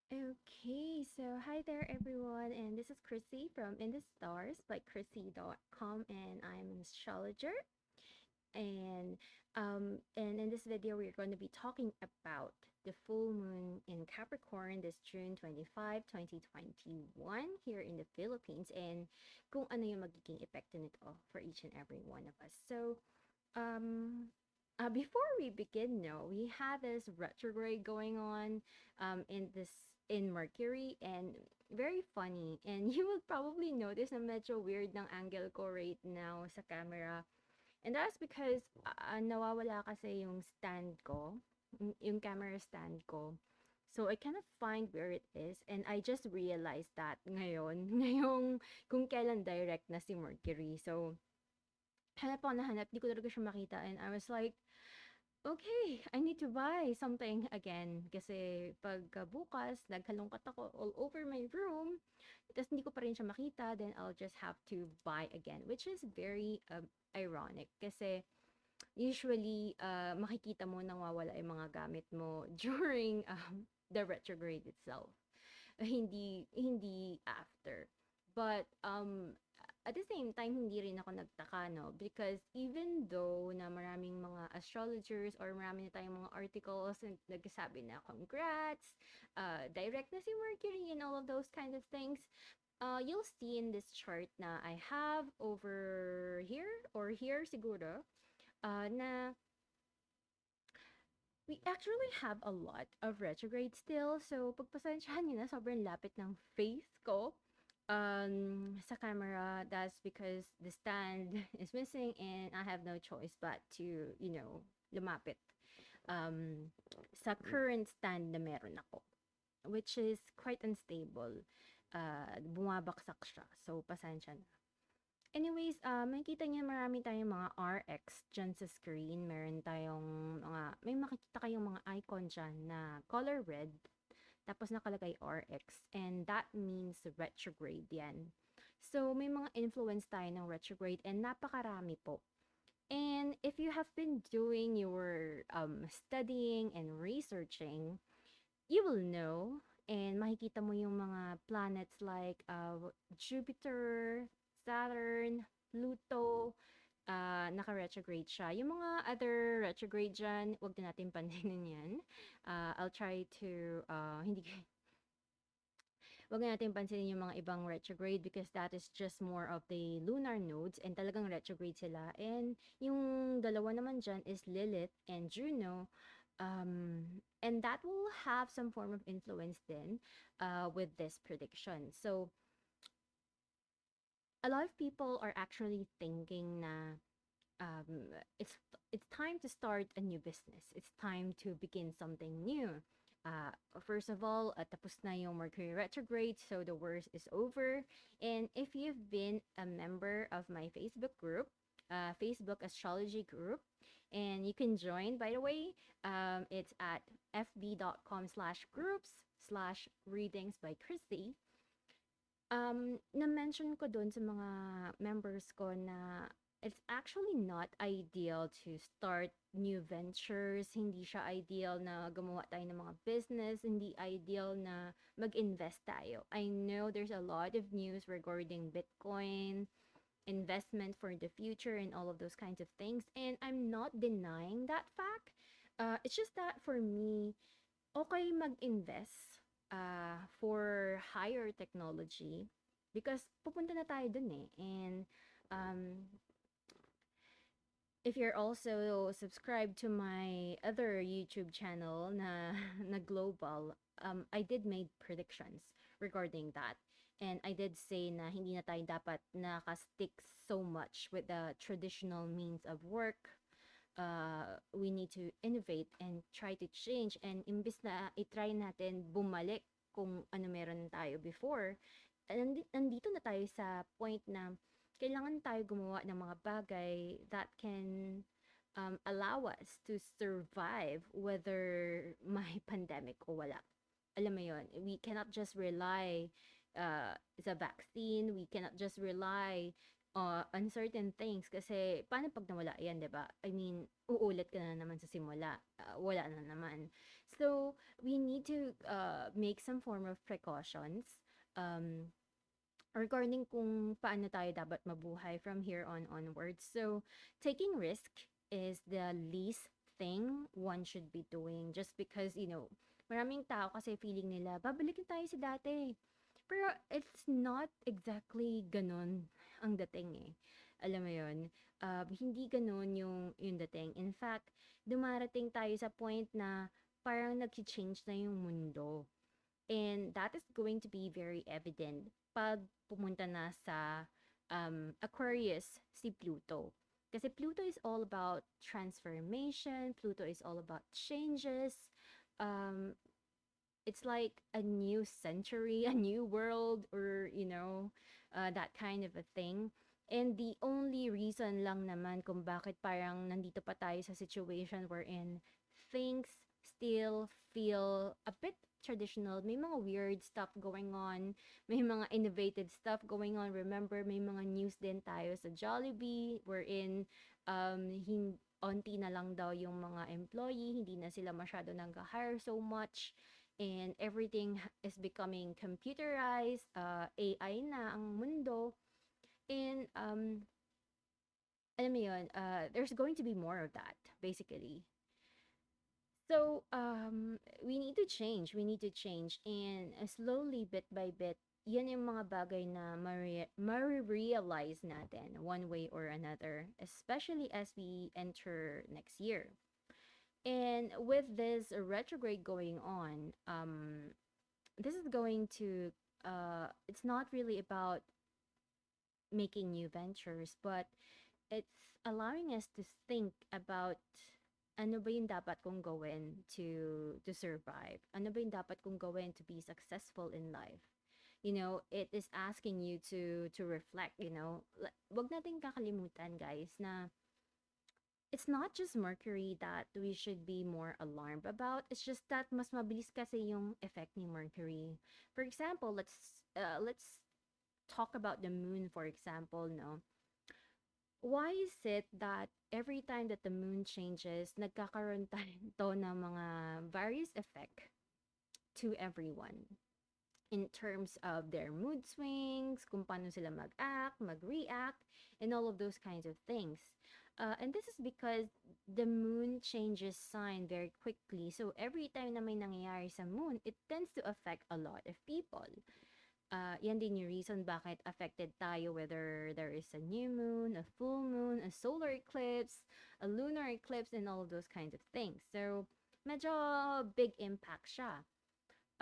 Okay, so hi there everyone, and this is Krissy from In the Stars by Krissy.com, and I'm an astrologer. And in this video, we're going to be talking about the full moon in Capricorn this June 25, 2021 here in the Philippines, and kung ano yung magiging epekto nito for each and every one of us. So, before we begin, no, we have this retrograde going on in Mercury, and very funny. And you will probably notice na medyo weird ng angle ko right now sa camera. And that's because nawawala kasi yung stand ko, yung camera stand ko. So I cannot find where it is, and I just realized that ngayon, ngayong kung kailan direct na si Mercury. So hanap ako na hanap, di ko talaga siya makita, and I was like, okay, I need to buy something again. Kasi pag bukas, nagkalungkat ako all over my room, tapos hindi ko pa rin siya makita, then I'll just have to buy again. Which is very ironic. Kasi usually, makikita mo nawawala yung mga gamit mo during the retrograde itself. Hindi after. But at the same time, hindi rin ako nagtaka, no? Because even though na maraming mga astrologers or marami na tayong mga articles na nagsasabi na congrats, direct na si Mercury and all of those kind of things, you'll see in this chart na I have over here or here siguro, na we actually have a lot of retrograde still. So, pagpasensyahan nyo na, sobrang lapit ng face ko sa camera. That's because the stand is missing and I have no choice but to, lumapit um, sa current stand na meron ako, which is quite unstable. Bumabaksak siya. So, pasensya na. Anyways, makikita niyo marami tayong mga RX dyan sa screen. Meron tayong may makikita kayong mga icon dyan na color red, tapos nakalagay RX, and that means retrograde yan. So, may mga influence tayo ng retrograde, and napakarami po. And if you have been doing your studying and researching, you will know, and makikita mo yung mga planets like Jupiter, Saturn, Pluto, naka-retrograde siya. Yung mga other retrograde dyan, wag na natin pansinin yan. I'll try to, hindi, wag na natin pansinin yung mga ibang retrograde because that is just more of the lunar nodes and talagang retrograde sila. And yung dalawa naman dyan is Lilith and Juno. And that will have some form of influence then with this prediction. So, a lot of people are actually thinking na um, it's it's time to start a new business. It's time to begin something new. Uh, First of all, tapos na yung Mercury retrograde, so the worst is over. And if you've been a member of my Facebook group, Facebook Astrology group, and you can join, by the way, it's at fb.com/groups/readings by Krissy. Na-mention ko dun sa mga members ko na it's actually not ideal to start new ventures. Hindi siya ideal na gumawa tayo ng mga business. Hindi ideal na mag-invest tayo. I know there's a lot of news regarding Bitcoin, investment for the future, and all of those kinds of things. And I'm not denying that fact. It's just that for me, okay mag-invest for higher technology because pupunta na tayo dun eh. And um, if you're also subscribed to my other YouTube channel na, na global, I did made predictions regarding that. And I did say na hindi na tayo dapat nakastick so much with the traditional means of work. We need to innovate and try to change, and imbis na i-try natin bumalik kung ano meron tayo before, nandito na tayo sa point na kailangan tayo gumawa ng mga bagay that can allow us to survive whether may pandemic o wala. Alam mo yon, we cannot just rely sa vaccine, we cannot just rely on certain things kasi paano pag nawala yan, 'di ba? I mean, uulit ka na naman sa simula. Wala na naman. So we need to make some form of precautions um, regarding kung paano tayo dapat mabuhay from here on onwards. So taking risk is the least thing one should be doing just because, maraming tao kasi feeling nila, babalik na tayo sa dati. Pero it's not exactly ganun ang dating eh. Alam mo yun? Hindi ganun yung dating. In fact, dumarating tayo sa point na parang nag-change na yung mundo. And that is going to be very evident pag pumunta na sa Aquarius si Pluto. Kasi Pluto is all about transformation, Pluto is all about changes. Um, it's like a new century, a new world, or that kind of a thing. And the only reason lang naman kung bakit parang nandito pa tayo sa situation wherein things still feel a bit traditional. May mga weird stuff going on. May mga innovative stuff going on. Remember, may mga news din tayo sa Jollibee wherein onti na lang daw yung mga employee. Hindi na sila masyado nag-hire so much and everything is becoming computerized, AI na ang mundo, and alam mo yun, there's going to be more of that, basically. So, we need to change, and slowly, bit by bit, yan yung mga bagay na ma-realize natin one way or another, especially as we enter next year. And with this retrograde going on, this is going to it's not really about making new ventures, but it's allowing us to think about ano ba yung dapat kong gawin to survive? Ano ba yung dapat kong gawin to be successful in life? It is asking you to reflect, wag nating kakalimutan, guys, na it's not just Mercury that we should be more alarmed about. It's just that mas mabilis kasi yung effect ni Mercury. For example, let's talk about the moon, for example, no? Why is it that every time that the moon changes, nagkakaroon tayo to ng mga various effect to everyone in terms of their mood swings, kung paano sila mag-act, mag-react, and all of those kinds of things. And this is because the moon changes sign very quickly. So every time na may nangyayari sa moon, it tends to affect a lot of people. Yan din yung reason bakit affected tayo whether there is a new moon, a full moon, a solar eclipse, a lunar eclipse, and all of those kinds of things. So medyo big impact siya.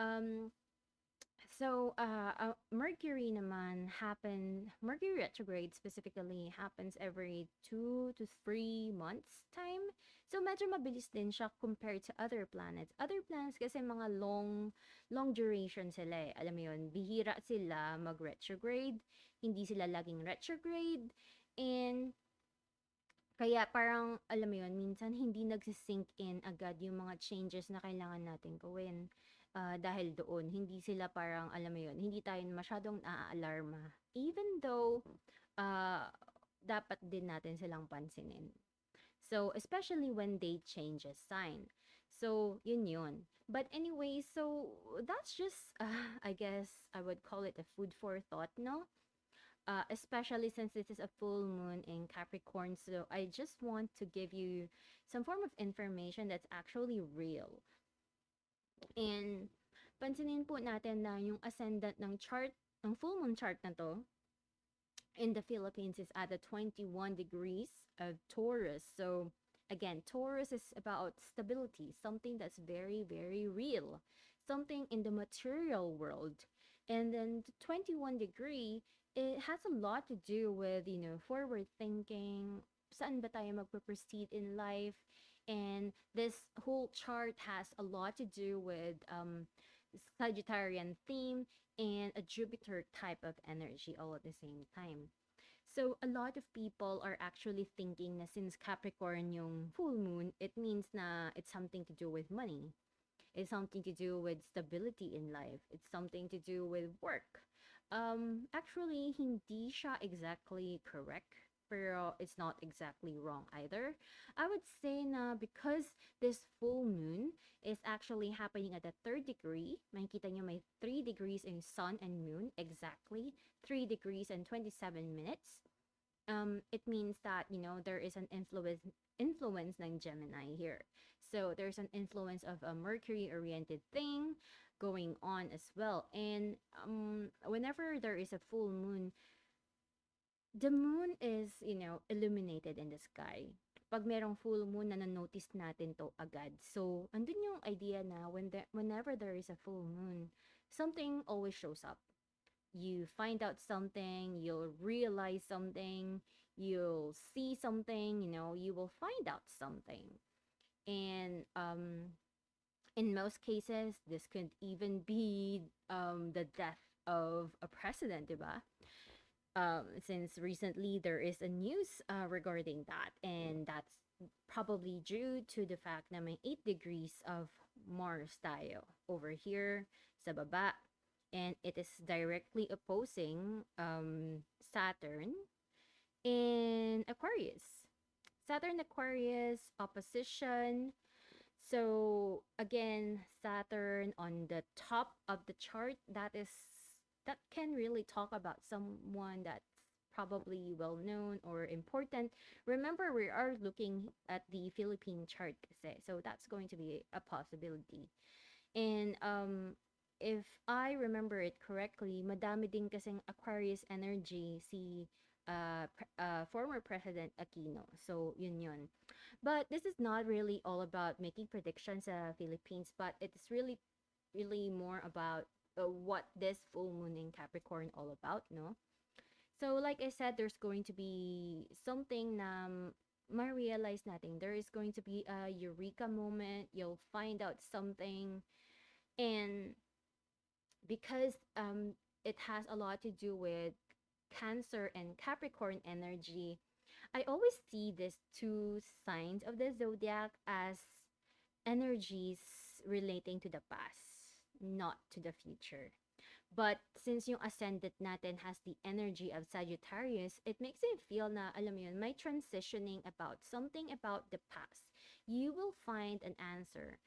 Um, Mercury retrograde specifically happens every 2 to 3 months time. So, medyo mabilis din siya compared to other planets. Other planets kasi mga long duration sila eh. Alam mo yun, bihira sila mag-retrograde. Hindi sila laging retrograde. And, kaya parang, alam mo yun, minsan hindi nagsisink in agad yung mga changes na kailangan natin gawin. Dahil doon, hindi sila parang, alam mo yun, hindi tayo masyadong naaalarma. Even though, uh, dapat din natin silang pansinin. So, especially when they change a sign. So, yun. But anyway, so that's just, I guess, I would call it a food for thought, no? Especially since this is a full moon in Capricorn. So, I just want to give you some form of information that's actually real. And pansinin po natin na yung ascendant ng chart, ng full moon chart na to, in the Philippines is at the 21 degrees of Taurus. So again, Taurus is about stability, something that's very, very real, something in the material world. And then the 21 degree, it has a lot to do with, forward thinking, saan ba tayo magpo-proceed in life. And this whole chart has a lot to do with Sagittarian theme and a Jupiter type of energy all at the same time. So a lot of people are actually thinking na since Capricorn yung full moon, it means na it's something to do with money. It's something to do with stability in life. It's something to do with work. Actually, hindi siya exactly correct. pero it's not exactly wrong either. I would say na because this full moon is actually happening at the third degree, makikita nyo may 3 degrees in sun and moon, exactly 3 degrees and 27 minutes. It means that, there is an influence ng Gemini here. So there's an influence of a Mercury oriented thing going on as well. And whenever there is a full moon, the moon is, illuminated in the sky. Pag merong full moon, notice natin to agad. So, andun yung idea na whenever there is a full moon, something always shows up. You find out something, you'll realize something, you'll see something, you will find out something. And in most cases, this could even be the death of a president, diba? Since recently there is a news regarding that, and that's probably due to the fact na may 8 degrees of Mars tayo over here sa baba, and it is directly opposing Saturn in Aquarius. Saturn Aquarius opposition. So again, Saturn on the top of the chart, that can really talk about someone that's probably well known or important. Remember, we are looking at the Philippine chart kasi, so that's going to be a possibility. And if I remember it correctly, madami din kasing Aquarius energy si former President Aquino. So, yun. But this is not really all about making predictions sa Philippines, but it's really, really more about what this full moon in Capricorn all about, no? So, like I said, there's going to be something na ma-realize natin. There is going to be a eureka moment. You'll find out something. And because it has a lot to do with Cancer and Capricorn energy, I always see these two signs of the zodiac as energies relating to the past, not to the future. But since yung ascendant natin has the energy of Sagittarius, it makes me feel na, alam mo yun, may transitioning about something about the past. You will find an answer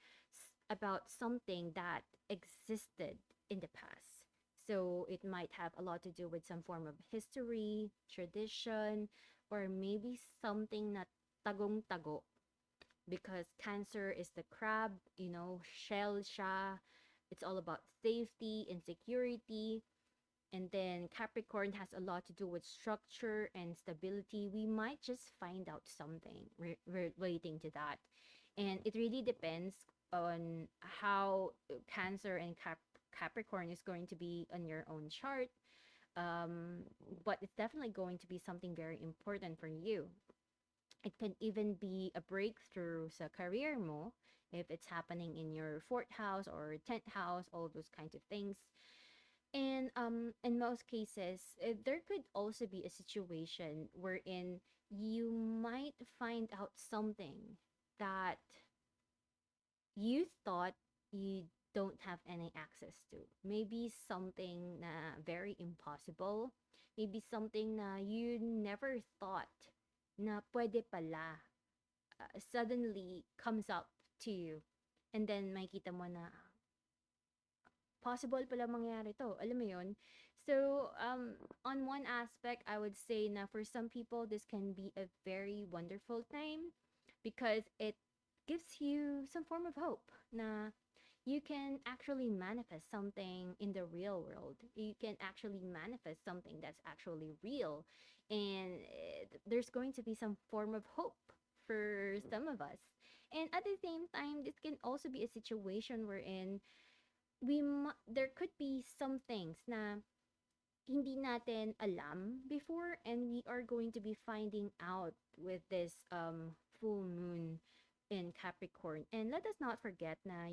about something that existed in the past. So it might have a lot to do with some form of history, tradition, or maybe something na tagong-tago. Because Cancer is the crab, shell siya. It's all about safety and security. And then Capricorn has a lot to do with structure and stability. We might just find out something relating to that. And it really depends on how Cancer and Capricorn is going to be on your own chart. But it's definitely going to be something very important for you. It can even be a breakthrough sa career mo if it's happening in your fourth house or 10th house, all those kinds of things. And in most cases, there could also be a situation wherein you might find out something that you thought you don't have any access to. Maybe something na very impossible. Maybe something na you never thought na pwede pala suddenly comes up to you. And then makita mo na possible pala mangyari to. Alam mo yun? So, on one aspect, I would say na for some people, this can be a very wonderful time because it gives you some form of hope na you can actually manifest something in the real world. You can actually manifest something that's actually real. And there's going to be some form of hope for some of us. And at the same time, this can also be a situation wherein there could be some things na hindi natin alam before, and we are going to be finding out with this full moon in Capricorn. And let us not forget na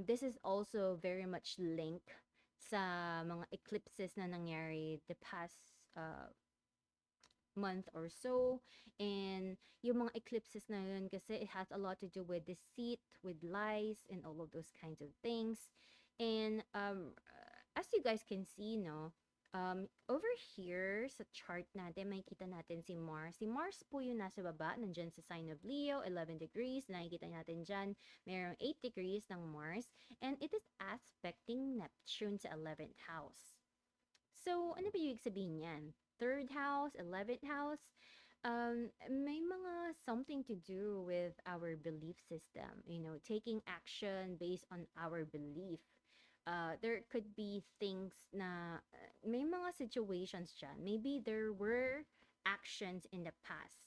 this is also very much linked sa mga eclipses na nangyari the past month or so. And yung mga eclipses na yun kasi it has a lot to do with deceit, with lies, and all of those kinds of things. And as you guys can see, no, Over here sa chart natin, makikita natin si Mars. Si Mars po yung nasa baba, nandyan sa sign of Leo, 11 degrees. Nakikita natin dyan, mayroong 8 degrees ng Mars. And it is aspecting Neptune sa 11th house. So, ano ba yung sabihin niyan? Third house, 11th house, may mga something to do with our belief system, taking action based on our belief. There could be things na may mga situations dyan. Maybe there were actions in the past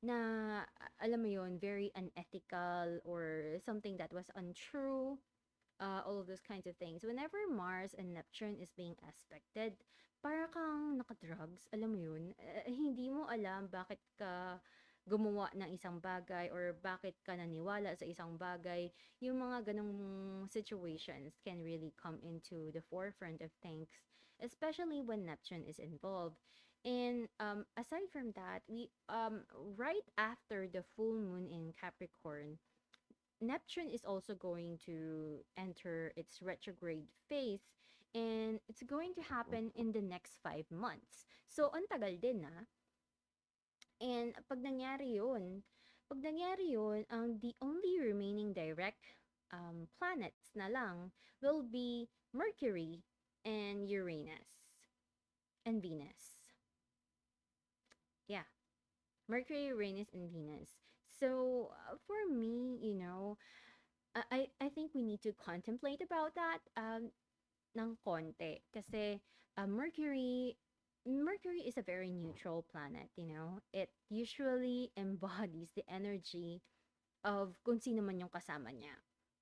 na alam mo yon, very unethical or something that was untrue, all of those kinds of things. Whenever Mars and Neptune is being aspected, para kang nakadrugs, alam mo yun, hindi mo alam bakit ka gumawa ng isang bagay or bakit ka naniwala sa isang bagay. Yung mga ganong situations can really come into the forefront of things, especially when Neptune is involved. And aside from that, we right after the full moon in Capricorn, Neptune is also going to enter its retrograde phase, and it's going to happen in the next 5 months. So, ang tagal din na. And pag nangyari yun, the only remaining direct planets na lang will be Mercury and Uranus and Venus. Yeah, Mercury, Uranus, and Venus. So, for me, I think we need to contemplate about that ng konti kasi Mercury is a very neutral planet. It usually embodies the energy of kung sino man yung kasama niya.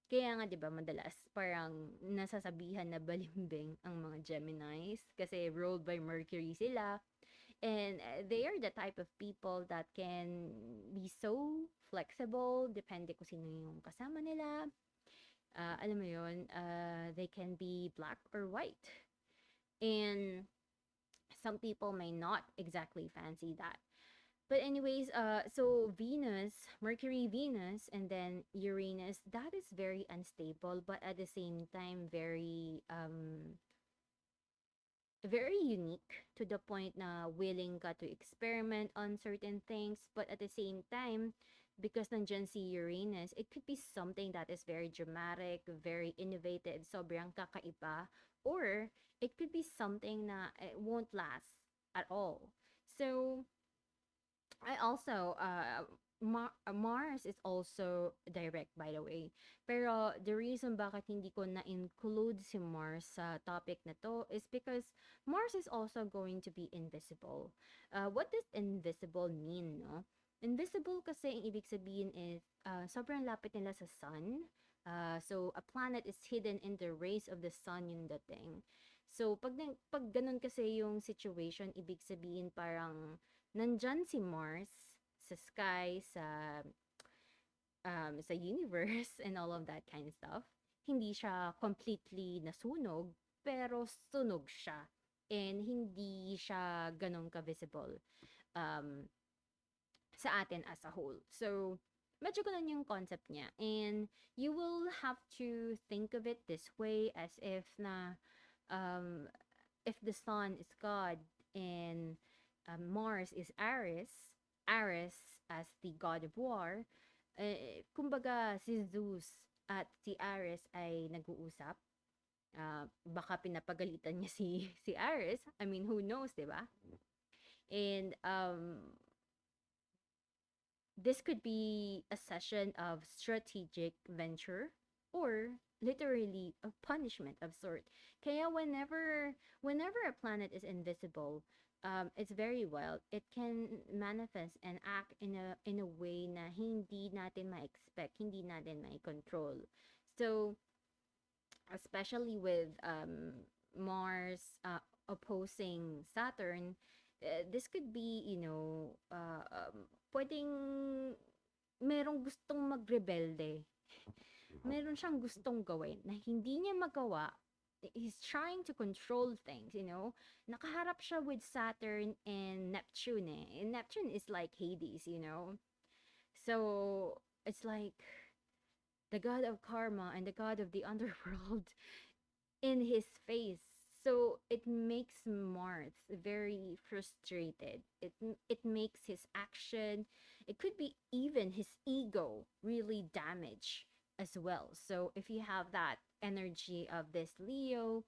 Kaya nga 'di ba madalas parang nasasabihan na balimbing ang mga Geminis kasi ruled by Mercury sila, and they are the type of people that can be so flexible depende kung sino yung kasama nila. Alam mo yun, they can be black or white. And some people may not exactly fancy that. But anyways, so Venus, Mercury, Venus, and then Uranus, that is very unstable, but at the same time, very unique to the point na willing ka to experiment on certain things, but at the same time, because nandyan si Uranus, it could be something that is very dramatic, very innovative, sobrang kakaiba, or it could be something na it won't last at all. So, I also, Mars is also direct, by the way. Pero the reason bakit hindi ko na-include si Mars sa topic na to is because Mars is also going to be invisible. What does invisible mean, no? Invisible kasi ang ibig sabihin is sobrang lapit nila sa sun. So a planet is hidden in the rays of the sun yung dating. So pag ganun kasi yung situation, ibig sabihin parang nandyan si Mars sa sky, sa universe and all of that kind of stuff. Hindi siya completely nasunog, pero sunog siya. And hindi siya ganun ka-visible um, sa atin as a whole. So, medyo ganun yung concept niya. And you will have to think of it this way as um, if the sun is God and Mars is Ares as the god of war, kumbaga si Zeus at si Ares ay nag-uusap. Baka pinapagalitan niya si Ares. I mean, who knows, 'di ba? And this could be a session of strategic venture or literally a punishment of sort. Kaya whenever a planet is invisible, it's very wild. It can manifest and act in a way na hindi natin ma-expect, hindi natin ma-control. So, especially with Mars opposing Saturn, this could be, pwedeng merong gustong magrebelde. Meron siyang gustong gawin na hindi niya magawa. He's trying to control things. Nakaharap siya with Saturn and Neptune eh. And Neptune is like Hades. So, it's like the god of karma and the god of the underworld in his face. So it makes Mars very frustrated. It makes his action, it could be even his ego really damaged as well. So if you have that energy of this Leo,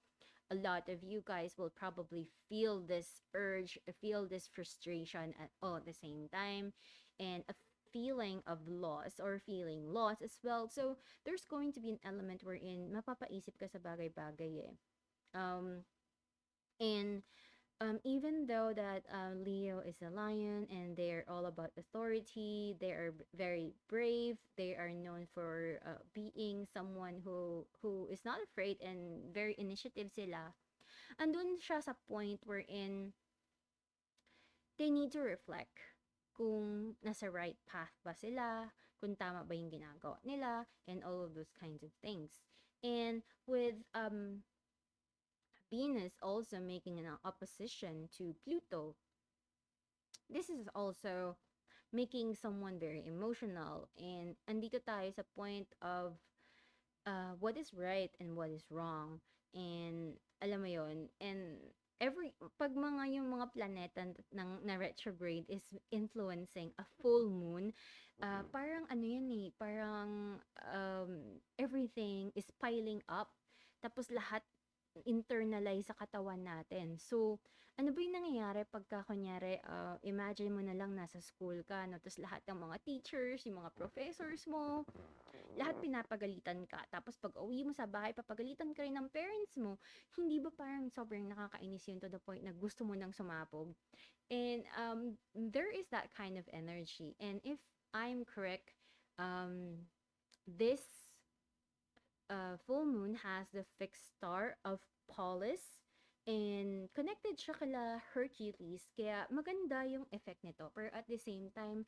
a lot of you guys will probably feel this urge, feel this frustration at all at the same time, and a feeling of loss or feeling lost as well. So there's going to be an element wherein mapapaisip ka sa bagay-bagay eh. Um, and even though that Leo is a lion and they're all about authority, they are very brave. They are known for being someone who is not afraid and very initiative sila. Andun siya sa point wherein they need to reflect kung nasa right path ba sila, kung tama ba yung ginagawa nila, and all of those kinds of things. And with Venus also making an opposition to Pluto, this is also making someone very emotional. And andito tayo sa point of what is right and what is wrong. And alam mo yon, and pag mga yung mga planeta na retrograde is influencing a full moon, parang ano yan eh, parang everything is piling up. Tapos lahat internalize sa katawan natin. So, ano ba yung nangyayari pagka kunyari, imagine mo na lang nasa school ka, no? Tapos lahat ng mga teachers, yung mga professors mo, lahat pinapagalitan ka. Tapos pag uwi mo sa bahay, papagalitan ka rin ng parents mo. Hindi ba parang sobrang nakakainis yun to the point na gusto mo nang sumapog? And there is that kind of energy. And if I'm correct, this full moon has the fixed star of Polis and connected siya kala Hercules kaya maganda yung effect nito pero at the same time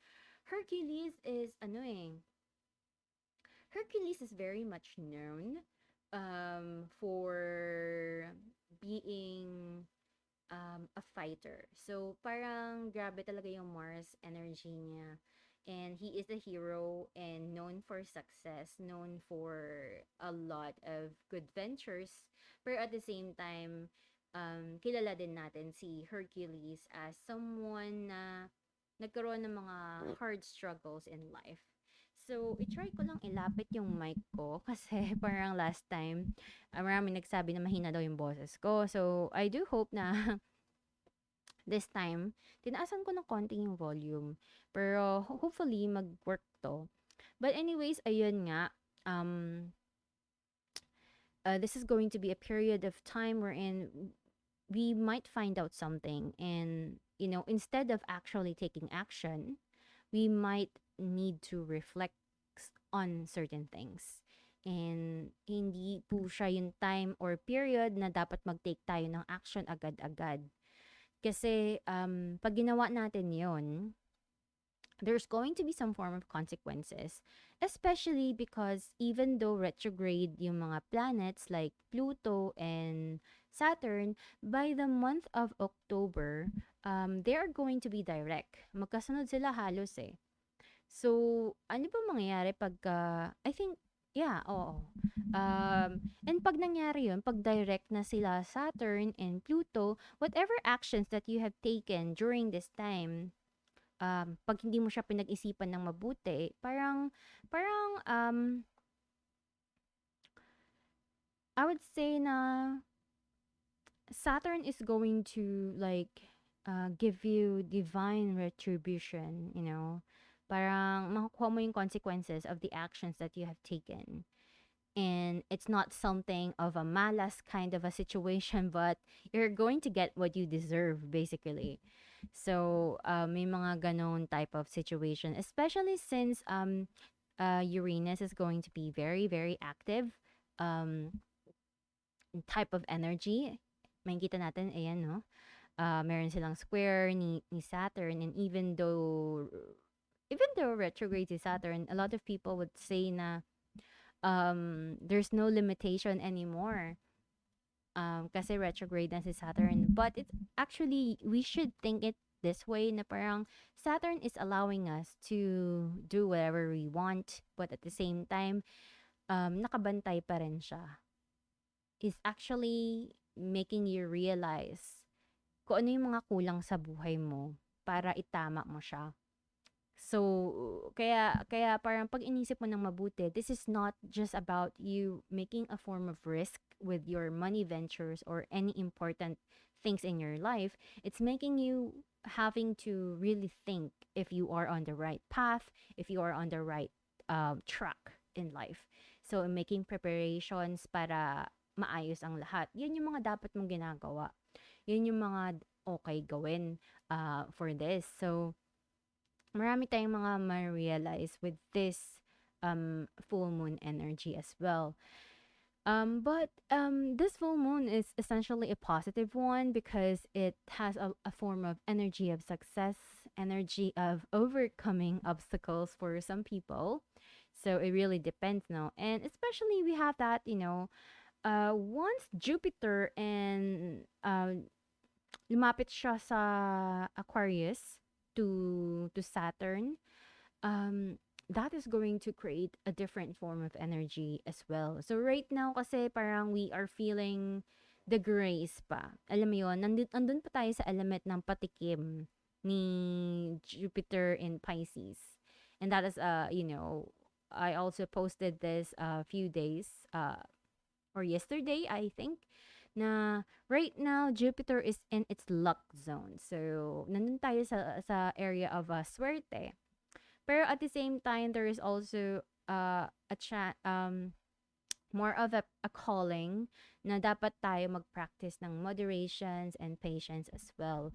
Hercules is ano eh Hercules is very much known for being a fighter. So, parang grabe talaga yung Mars energy niya. And he is a hero and known for success, known for a lot of good ventures. Pero at the same time, kilala din natin si Hercules as someone na nagkaroon ng mga hard struggles in life. So, i-try ko lang ilapit yung mic ko kasi parang last time, maraming nagsabi na mahina daw yung boses ko. So, I do hope na this time, tinaasan ko ng konti yung volume. Pero hopefully, mag-work to. But anyways, ayun nga. This is going to be a period of time wherein we might find out something. And, you know, instead of actually taking action, we might need to reflect on certain things. And hindi po siya yung time or period na dapat mag-take tayo ng action agad-agad. Kasi pag ginawa natin yon, there's going to be some form of consequences. Especially because even though retrograde yung mga planets like Pluto and Saturn, by the month of October, they are going to be direct. Magkasunod sila halos eh. So, ano ba mangyayari pagka, I think, yeah, oo. And pag nangyari yun, pag direct na sila Saturn and Pluto, whatever actions that you have taken during this time, pag hindi mo siya pinag-isipan ng mabuti, I would say na Saturn is going to like give you divine retribution, you know. Parang makukuha mo yung consequences of the actions that you have taken. And it's not something of a malas kind of a situation, but you're going to get what you deserve, basically. So, may mga ganon type of situation, especially since Uranus is going to be very, very active type of energy. Makikita natin, ayan, no? Meron silang square ni Saturn, and even though retrograde si Saturn, a lot of people would say na there's no limitation anymore. Kasi retrograde na si Saturn. But it's actually, we should think it this way na parang Saturn is allowing us to do whatever we want, but at the same time, nakabantay pa rin siya. Is actually making you realize kung ano yung mga kulang sa buhay mo para itama mo siya. So, kaya parang 'pag inisip mo ng mabuti, this is not just about you making a form of risk with your money ventures or any important things in your life. It's making you having to really think if you are on the right path, if you are on the right track in life. So, making preparations para maayos ang lahat. 'Yan yung mga dapat mong ginagawa. 'Yun yung mga okay gawin for this. So, marami tayong mga ma-realize with this full moon energy as well. But this full moon is essentially a positive one because it has a form of energy of success, energy of overcoming obstacles for some people. So it really depends now. And especially we have that, once Jupiter and lumapit siya sa Aquarius to Saturn, that is going to create a different form of energy as well. So right now kasi parang we are feeling the grace pa. Alam mo yun, nandun pa tayo sa element ng patikim ni Jupiter in Pisces. And that is, I also posted this a few days, or yesterday, I think, na right now Jupiter is in its luck zone. So, nandun tayo sa area of swerte. Pero at the same time, there is also more of a calling na dapat tayo mag-practice ng moderations and patience as well.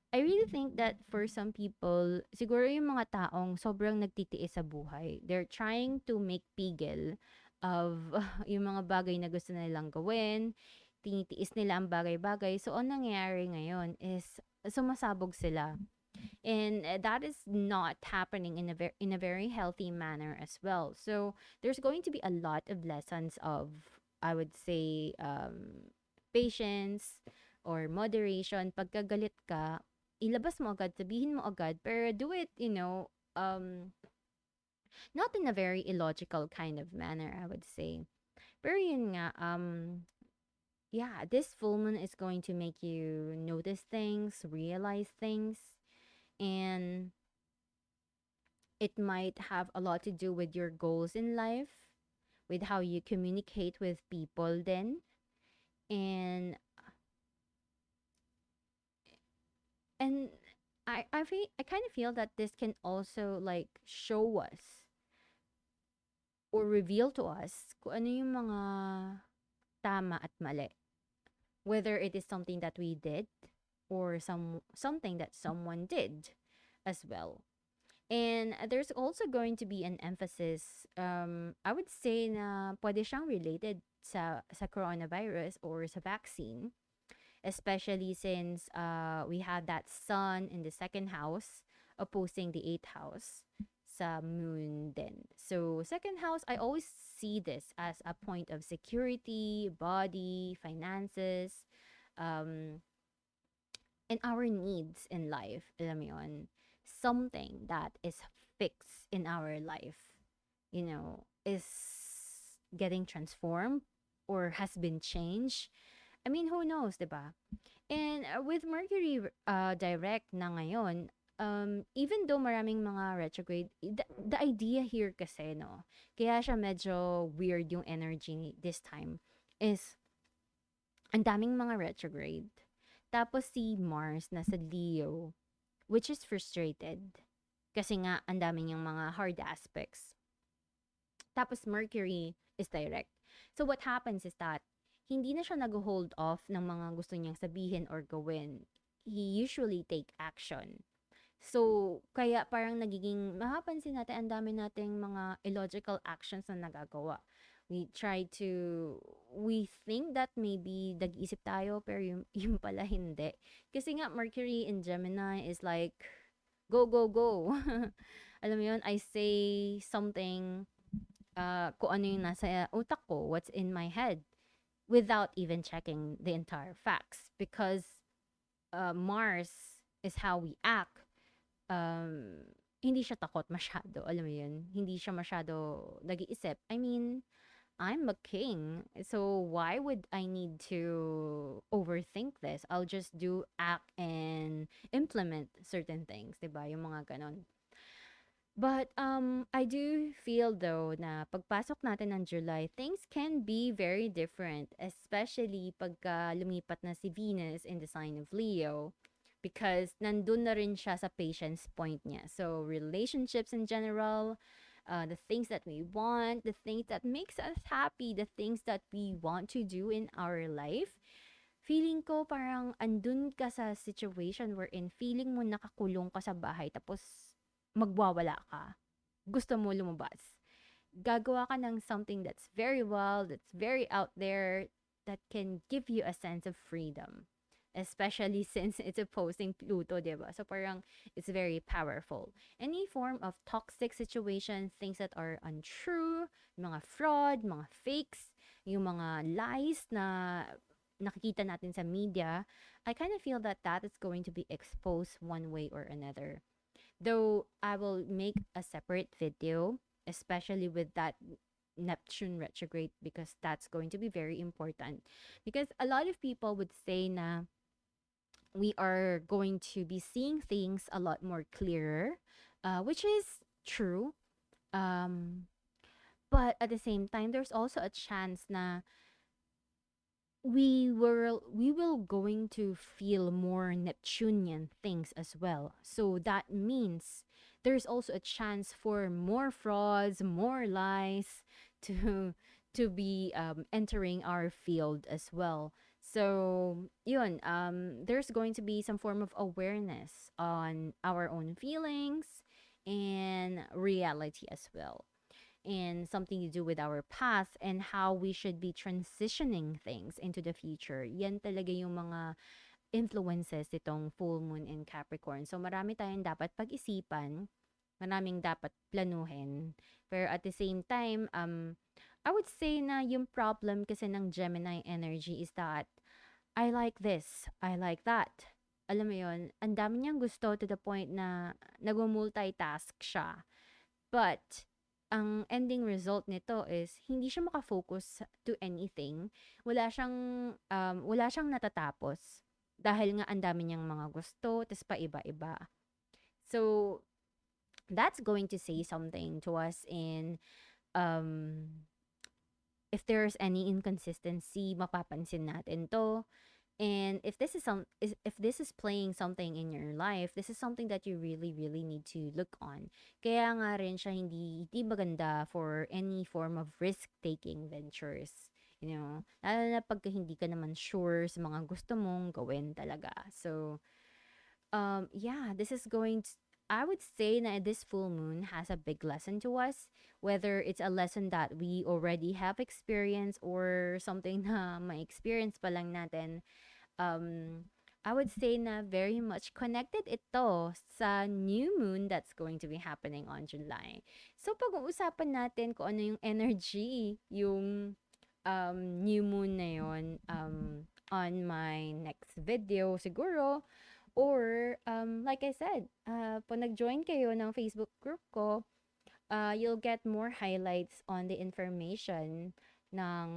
I really think that for some people, siguro yung mga taong sobrang nagtitiis sa buhay, they're trying to make pigil of yung mga bagay na gusto nilang gawin, tinitiis nila ang bagay-bagay. So, ang nangyayari ngayon is sumasabog sila. And that is not happening in a very healthy manner as well. So, there's going to be a lot of lessons of, I would say, patience or moderation. Pagkagalit ka, ilabas mo agad, sabihin mo agad, pero do it, not in a very illogical kind of manner, I would say. Pero yun nga, yeah, this full moon is going to make you notice things, realize things, and it might have a lot to do with your goals in life, with how you communicate with people then. And and I kind of feel that this can also like show us or reveal to us kung ano yung mga tama at mali. Whether it is something that we did or something that someone did as well. And there's also going to be an emphasis, I would say na pwede siyang related sa coronavirus or sa vaccine, especially since we had that sun in the second house opposing the eighth house sa moon then. So second house, I always see this as a point of security, body, finances, um, and our needs in life. Alam mo yun? Something that is fixed in our life, is getting transformed or has been changed. I mean, who knows, 'di ba? And with Mercury direct na ngayon, even though maraming mga retrograde, the idea here kasi, no, kaya siya medyo weird yung energy this time, is ang daming mga retrograde. Tapos si Mars nasa Leo, which is frustrated. Kasi nga, ang dami niyang mga hard aspects. Tapos Mercury is direct. So what happens is that, hindi na siya nag-hold off ng mga gusto niyang sabihin or gawin. He usually take action. So, kaya parang mapapansin natin, ang dami nating mga illogical actions na nagagawa. We think that maybe nag-isip tayo, pero yung pala hindi. Kasi nga, Mercury in Gemini is like, go, go, go. Alam mo yun, I say something, kung ano yung nasa utak ko, what's in my head, without even checking the entire facts. Because Mars is how we act. Hindi siya takot masyado, alam mo yun, hindi siya masyado nag-iisip. I mean, I'm a king. So why would I need to overthink this? I'll just do, act, and implement certain things, 'di ba? Yung mga ganon. But I do feel though na pagpasok natin ng July, things can be very different, especially pagka lumipat na si Venus in the sign of Leo, because nandun na rin siya sa patience point niya. So relationships in general, the things that we want, the things that makes us happy, the things that we want to do in our life, feeling ko parang andun ka sa situation wherein feeling mo nakakulong ka sa bahay tapos magwawala ka. Gusto mo lumabas. Gagawa ka ng something that's very wild, that's very out there, that can give you a sense of freedom. Especially since it's opposing Pluto, diba? So parang it's very powerful. Any form of toxic situation, things that are untrue, mga fraud, mga fakes, yung mga lies na nakikita natin sa media, I kind of feel that that is going to be exposed one way or another. Though I will make a separate video, especially with that Neptune retrograde, because that's going to be very important. Because a lot of people would say na we are going to be seeing things a lot more clearer, which is true. Um, but at the same time, there's also a chance na we will going to feel more Neptunian things as well. So that means there's also a chance for more frauds, more lies to be entering our field as well. So yun, there's going to be some form of awareness on our own feelings and reality as well, and something to do with our past and how we should be transitioning things into the future. Yan talaga yung mga influences nitong full moon in Capricorn. So marami tayong dapat pag-isipan, maraming dapat planuhin. Pero at the same time, I would say na yung problem kasi ng Gemini energy is that I like this, I like that. Alam mo yun, ang dami niyang gusto to the point na nag-multitask siya. But ang ending result nito is hindi siya makafocus to anything. Wala siyang natatapos dahil nga ang dami niyang mga gusto, tas paiba-iba. So, that's going to say something to us in um, if there's any inconsistency, mapapansin natin to. And if this is if this is playing something in your life, this is something that you really really need to look on. Kaya nga rin siya hindi maganda for any form of risk taking ventures. You know, lalo na pagka hindi ka naman sure sa mga gusto mong gawin talaga. So, yeah, this is going to, I would say that this full moon has a big lesson to us, whether it's a lesson that we already have experienced or something na ma-experience pa lang natin. I would say na very much connected ito sa new moon that's going to be happening on July. So, pag-uusapan natin kung ano yung energy, yung new moon na yun, on my next video siguro. Or, like I said, pag nag-join kayo ng Facebook group ko, you'll get more highlights on the information ng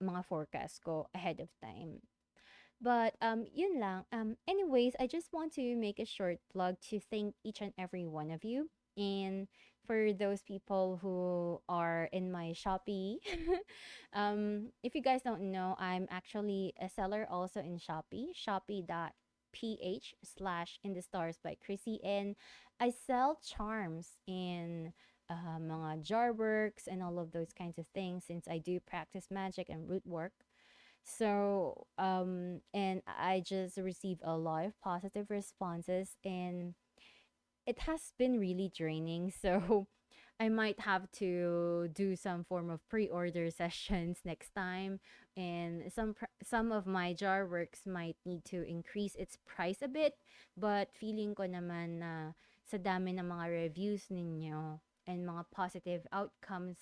mga forecast ko ahead of time. But yun lang. Anyways, I just want to make a short plug to thank each and every one of you. And for those people who are in my Shopee, if you guys don't know, I'm actually a seller also in Shopee, shopee.ph/ in the stars by Krissy. And I sell charms in mga jar works and all of those kinds of things, since I do practice magic and root work. So, and I just received a lot of positive responses, and it has been really draining. So, I might have to do some form of pre-order sessions next time, and some of my jar works might need to increase its price a bit. But feeling ko naman na sa dami ng mga reviews ninyo and mga positive outcomes,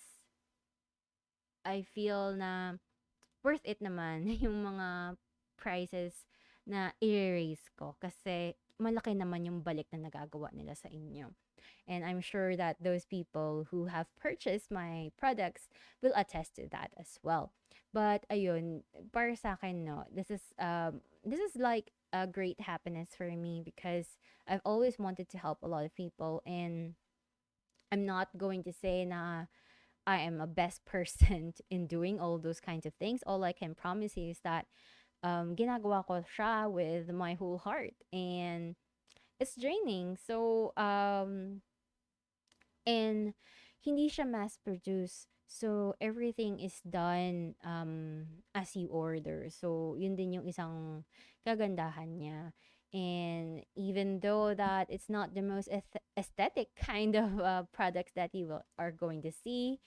I feel na worth it naman yung mga prices na i-raise ko. Kasi malaki naman yung balik na nagagawa nila sa inyo. And I'm sure that those people who have purchased my products will attest to that as well. But ayun, para sa akin, no, this is like a great happiness for me because I've always wanted to help a lot of people, and I'm not going to say na I am a best person in doing all those kinds of things. All I can promise you is that ginagawa ko siya with my whole heart, and it's draining. So and hindi siya mass produce. So everything is done as you order. So yun din yung isang kagandahan niya. And even though that it's not the most aesthetic kind of products that are going to see,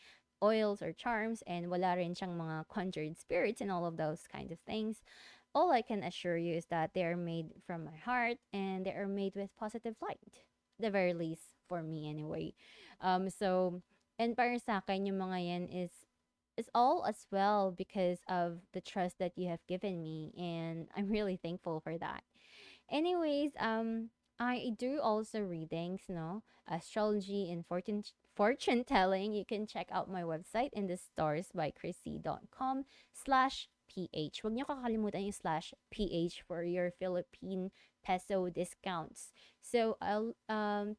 oils or charms, and wala rin siyang mga conjured spirits and all of those kinds of things, all I can assure you is that they are made from my heart and they are made with positive light. The very least for me anyway. So and para sa akin yung mga yan is all as well because of the trust that you have given me, and I'm really thankful for that. Anyways, I do also readings, no? Astrology and fortune telling. You can check out my website in the stars by Krissy.com/ph. Huwag niyo kakalimutan yung /ph for your Philippine peso discounts. So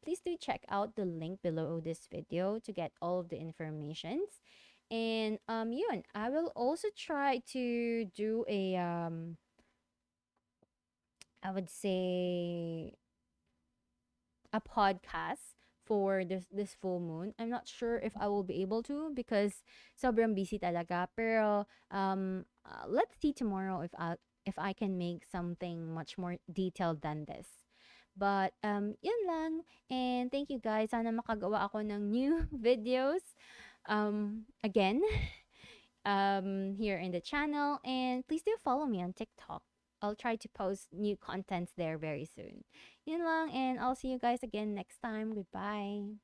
please do check out the link below this video to get all of the informations. And yun, I will also try to do a I would say a podcast for this full moon. I'm not sure if I will be able to because sobrang busy talaga. Pero let's see tomorrow if I can make something much more detailed than this. But yun lang. And thank you guys. Sana makagawa ako ng new videos again here in the channel, and please do follow me on TikTok. I'll try to post new contents there very soon. Yun lang, and I'll see you guys again next time. Goodbye.